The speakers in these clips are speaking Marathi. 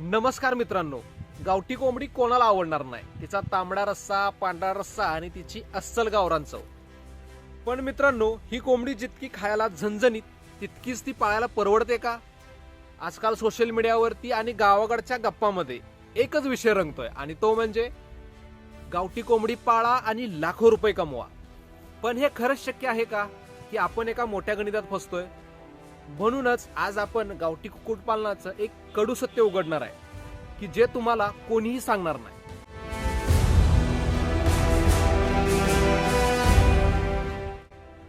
नमस्कार मित्रांनो, गावठी कोंबडी कोणाला आवडणार नाही. तिचा तांबडा रस्सा, पांढरा रस्सा आणि तिची अस्सल गावरान चव. पण मित्रांनो, ही कोंबडी जितकी खायला झणझणीत तितकीच ती पाळायला परवडते का? आजकाल सोशल मीडियावरती आणि गावाकडच्या गप्पामध्ये एकच विषय रंगतोय आणि तो म्हणजे गावठी कोंबडी पाळा आणि लाखो रुपये कमवा. पण हे खरंच शक्य आहे का, की आपण एका मोठ्या गणितात फसतोय? म्हणूनच आज आपण गावठी कुक्कुटपालनाचं एक कडू सत्य उघडणार आहे, की जे तुम्हाला कोणीही सांगणार नाही.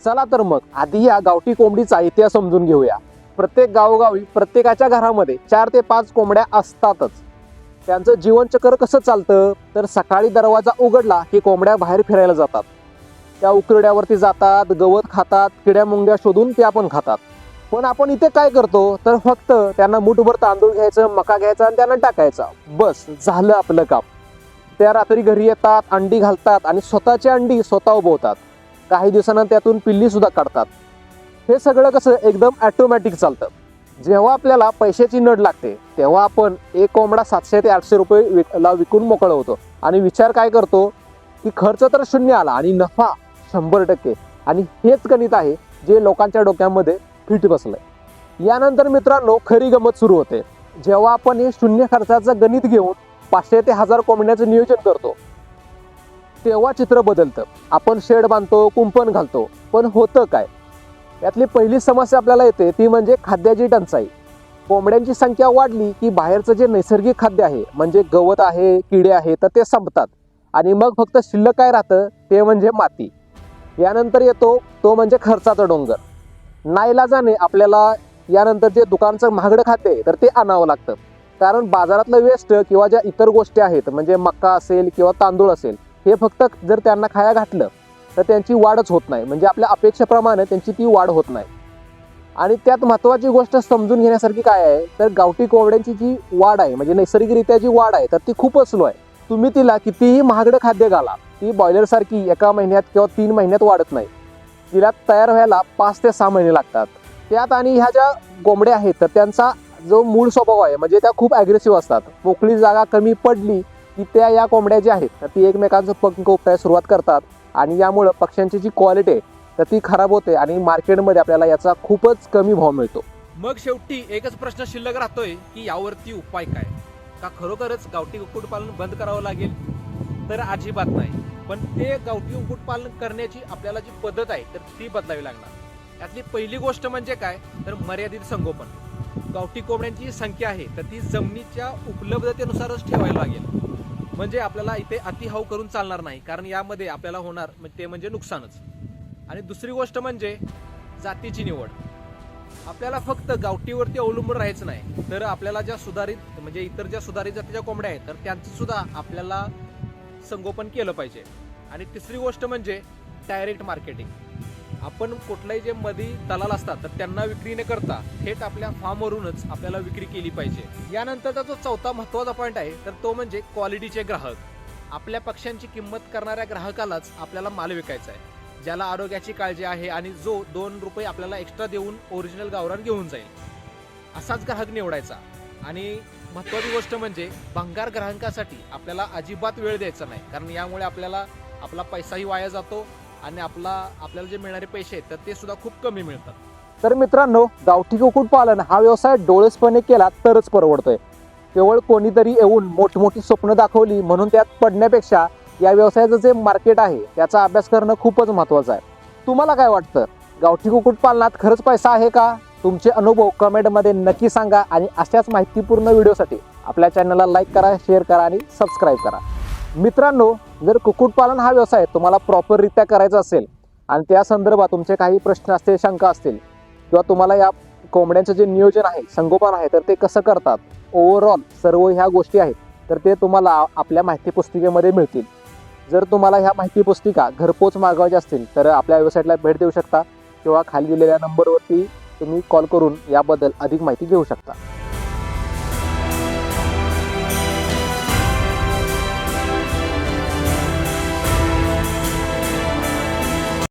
चला तर मग आधी या गावठी कोंबडीचा इतिहास समजून घेऊया. प्रत्येक गावोगावी प्रत्येकाच्या घरामध्ये 4 ते 5 कोंबड्या असतातच. त्यांचं जीवनचक्र कसं चालतं तर सकाळी दरवाजा उघडला की कोंबड्या बाहेर फिरायला जातात. त्या उकिरड्यावरती जातात, गवत खातात, किड्या मुंग्या शोधून त्या पण खातात. पण आपण इथे काय करतो तर फक्त त्यांना मुठभर तांदूळ घ्यायचं, मका घ्यायचा आणि त्यांना टाकायचा, बस झालं आपलं काम. त्या रात्री घरी येतात, अंडी घालतात आणि स्वतःची अंडी स्वतः उबवतात. काही दिवसांनंतर त्यातून पिल्ली सुद्धा काढतात. हे सगळं कसं एकदम ऑटोमॅटिक चालतं. जेव्हा आपल्याला पैशाची नड लागते तेव्हा आपण एक कोंबडा 700 ते 800 रुपये विकून मोकळं होतो आणि विचार काय करतो की खर्च तर 0 आला आणि नफा 100%. आणि हेच गणित आहे जे लोकांच्या डोक्यामध्ये फिट बसलंय. यानंतर मित्रांनो, खरी गमत सुरू होते. जेव्हा आपण हे 0 खर्चाचं गणित घेऊन 500 ते 1000 कोंबड्याचं नियोजन करतो तेव्हा चित्र बदलतं. आपण शेड बांधतो, कुंपण घालतो, पण होतं काय? यातली पहिली समस्या आपल्याला येते ती म्हणजे खाद्याची टंचाई. कोंबड्यांची संख्या वाढली की बाहेरचं जे नैसर्गिक खाद्य आहे म्हणजे गवत आहे, किडे आहे, तर ते संपतात आणि मग फक्त शिल्लक काय राहतं ते म्हणजे माती. यानंतर येतो तो म्हणजे खर्चाचा डोंगर. नाईलाजाने आपल्याला यानंतर जे दुकानचं महागडं खाद्य आहे तर ते आणावं लागतं. कारण बाजारातलं वेस्ट किंवा ज्या इतर गोष्टी आहेत म्हणजे मका असेल किंवा तांदूळ असेल, हे फक्त जर त्यांना खाया घातलं तर त्यांची वाढच होत नाही, म्हणजे आपल्या अपेक्षेप्रमाणे त्यांची ती वाढ होत नाही. आणि त्यात महत्त्वाची गोष्ट समजून घेण्यासारखी काय आहे तर गावठी कोंबड्यांची जी वाढ आहे म्हणजे नैसर्गिकरित्या जी वाढ आहे तर ती खूपच स्लो आहे. तुम्ही तिला कितीही महागडं खाद्य घाला, ती बॉयलरसारखी एका महिन्यात किंवा 3 महिन्यात वाढत नाही. तिला तयार व्हायला 5 ते 6 महिने लागतात. त्यात आणि ह्या ज्या कोंबड्या आहेत तर त्यांचा जो मूळ स्वभाव आहे म्हणजे त्या खूप ॲग्रेसिव्ह असतात. मोकळी जागा कमी पडली की त्या या कोंबड्या ज्या आहेत तर ती एकमेकांचं पंख उपटायला सुरुवात करतात आणि यामुळं पक्ष्यांची जी क्वालिटी आहे तर ती खराब होते आणि मार्केटमध्ये आपल्याला याचा खूपच कमी भाव मिळतो. मग शेवटी एकच प्रश्न शिल्लक राहतोय की यावरती उपाय काय? का खरोखरच गावठी कुक्कुटपालन बंद करावं लागेल? तर अजिबात नाही. पण ते गावठी कुक्कुटपालन करण्याची आपल्याला जी पद्धत आहे तर ती बदलावी लागणार. यातली पहिली गोष्ट म्हणजे काय तर मर्यादित संगोपन. गावठी कोंबड्यांची संख्या आहे तर ती जमिनीच्या उपलब्धतेनुसारच ठेवायला लागेल. म्हणजे आपल्याला इथे अतिहाव करून चालणार नाही, कारण यामध्ये आपल्याला होणार ते म्हणजे नुकसानच. आणि दुसरी गोष्ट म्हणजे जातीची निवड. आपल्याला फक्त गावठीवरती अवलंबून राहायचं नाही, तर आपल्याला ज्या सुधारित म्हणजे इतर ज्या सुधारित जातीच्या कोंबड्या आहेत तर त्यांचं सुद्धा आपल्याला संगोपन केलं पाहिजे. आणि तिसरी गोष्ट म्हणजे डायरेक्ट मार्केटिंग. आपण कुठलाही जे मध्ये दलाल असतात तर त्यांना विक्री न करता थेट आपल्या फार्मवरूनच आपल्याला विक्री केली पाहिजे. यानंतरचा जो चौथा महत्त्वाचा पॉईंट आहे तर तो म्हणजे क्वालिटीचे ग्राहक. आपल्या पक्ष्यांची किंमत करणाऱ्या ग्राहकालाच आपल्याला माल विकायचा आहे, ज्याला आरोग्याची काळजी आहे आणि जो 2 रुपये आपल्याला एक्स्ट्रा देऊन ओरिजिनल गावरान घेऊन जाईल, असाच ग्राहक निवडायचा. आणि महत्त्वाची गोष्ट म्हणजे भंगार ग्राहकासाठी आपल्याला अजिबात वेळ द्यायचा नाही, कारण यामुळे आपल्याला आपला पैसाही वाया जातो आणि आपल्याला जे मिळणारे पैसे आहेत तर ते सुद्धा खूप कमी मिळतात. तर मित्रांनो, गावठी कुक्कुटपालन हा व्यवसाय डोळसपणे केला तरच परवडतोय. केवळ कोणीतरी येऊन मोठी स्वप्न दाखवली म्हणून त्यात पडण्यापेक्षा या व्यवसायाचं जे मार्केट आहे त्याचा अभ्यास करणं खूपच महत्त्वाचं आहे. तुम्हाला काय वाटतं, गावठी कुक्कुटपालनात खरंच पैसा आहे का? तुमचे अनुभव कमेंटमध्ये नक्की सांगा आणि अशाच माहितीपूर्ण व्हिडिओसाठी आपल्या चॅनलला लाईक करा, शेअर करा आणि सबस्क्राईब करा. मित्रांनो, जर कुक्कुटपालन हा व्यवसाय तुम्हाला प्रॉपररित्या करायचा असेल आणि त्या संदर्भात तुमचे काही प्रश्न असतील, शंका असतील किंवा तुम्हाला या कोंबड्यांचं जे नियोजन आहे, संगोपन आहे तर ते कसं करतात, ओव्हरऑल सर्व ह्या गोष्टी आहेत तर ते तुम्हाला आपल्या माहिती पुस्तिकेमध्ये मिळतील. जर तुम्हाला ह्या माहिती पुस्तिका घरपोच मागवायच्या असतील तर आपल्या वेबसाईटला भेट देऊ शकता किंवा खाली दिलेल्या नंबरवरती तुम्ही कॉल करून याबद्दल अधिक माहिती घेऊ शकता.